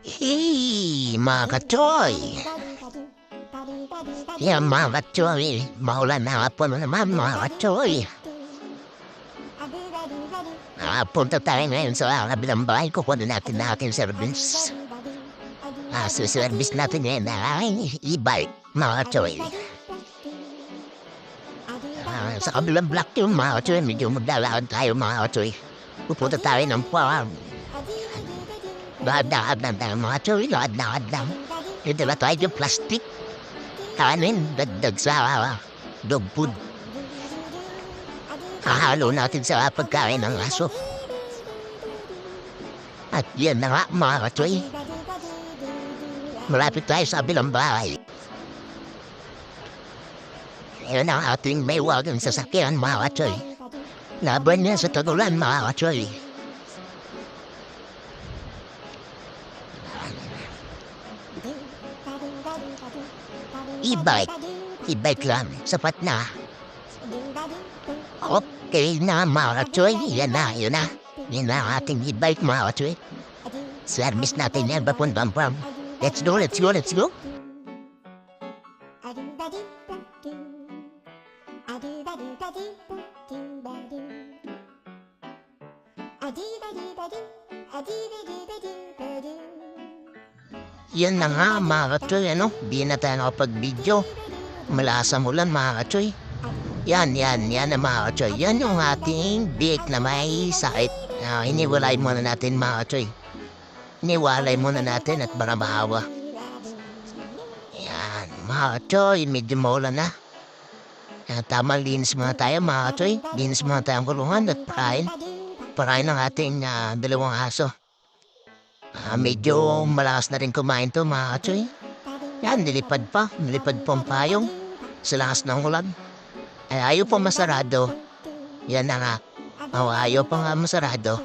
Hey, mga ka-choy! Yan mga ka-choy, maulan na po naman mga ka-choy. Punta tayo ngayon sa kabilang bahay, kukunin natin na aking service. Service natin ngayon ay e-bike mga ka-choy. Sa kabilang block yung mga ka-choy, medyo maglalakad tayo mga ka-choy. Pupunta tayo ng farm. Lakad lang tayo mga ka-choy, lakad lang. Hindi ba tayo yung plastic? Kanin, dagdag sa dog food. Hahalo natin sa pagkain ng aso. At yan na nga mga ka-choy. Malapit tayo sa bilang bahay. Yan ang ating may wagang sasakyan mga ka-choy. Laban niya sa tagulan mga ka-choy. E-bike lang, sapat na. Okay na mga ka-choy, yan na. Yan na ang ating e-bike mga ka-choy. Service natin yan papuntang farm. Let's go. Yan na nga mga ka-choy, di na tayo nakapag-video. Malasang ulan mga ka-choy. Yan na mga ka-choy. Yan yung ating bike na may sakit. Iniwalay muna natin mga ka-choy. Iniwalay muna natin at baka mahawa. Yan mga ka-choy, medyo maulan na. Tama, linis muna tayo mga ka-choy. Linis muna tayo ang kulungan at pakain. Pakain ng ating dalawang aso. Medyo malakas na rin kumain to mga ka-choy. Yan, nilipad po ang payong sa lakas ng ulan. Ay, ayaw pa masarado. Yan na nga. Ayaw pa nga masarado.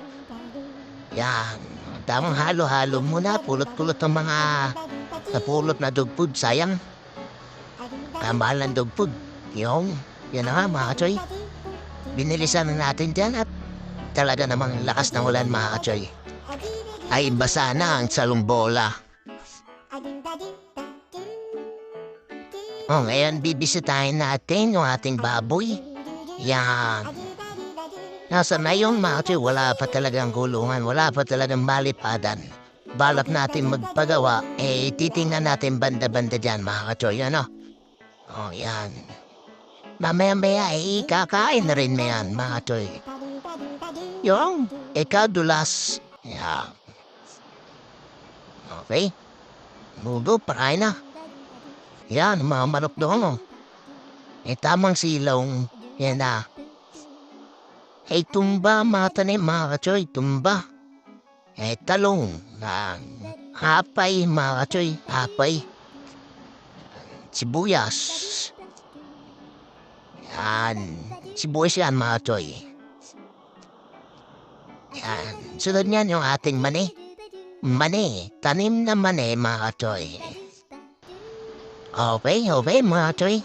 Yan, tamang halo-halo muna. Pulot-pulot ang mga napulot na dog food. Sayang. Kamahal ng dog food. Yan na nga mga ka-choy. Binilisan natin dyan at talaga namang lakas ng ulan mga ka-choy. Ay basa na ang salong bola. Ngayon bibisitahin natin yung ating baboy. Yan. Nasa na yung mga ka-choy, wala pa talagang kulungan, wala pa talagang malipadan. Balak natin magpagawa, titingnan natin banda-banda dyan mga ka-choy, yan. Mamaya-maya, kakain na rin na yan mga ka-choy. Yung, ikadulas. Yan. Okay. Mugo, parain na. Yan, mga manok doon. Tamang silong. Yan na. Tumba, mga tanim, mga ka-choy, tumba. Talong. Hapay, mga ka-choy, hapay. Sibuyas. Yan. Sibuyas yan, mga ka-choy. Yan. Sunod niyan yung ating mani. Mani. Tanim na mani, mga ka-choy. Okay, mga ka-choy.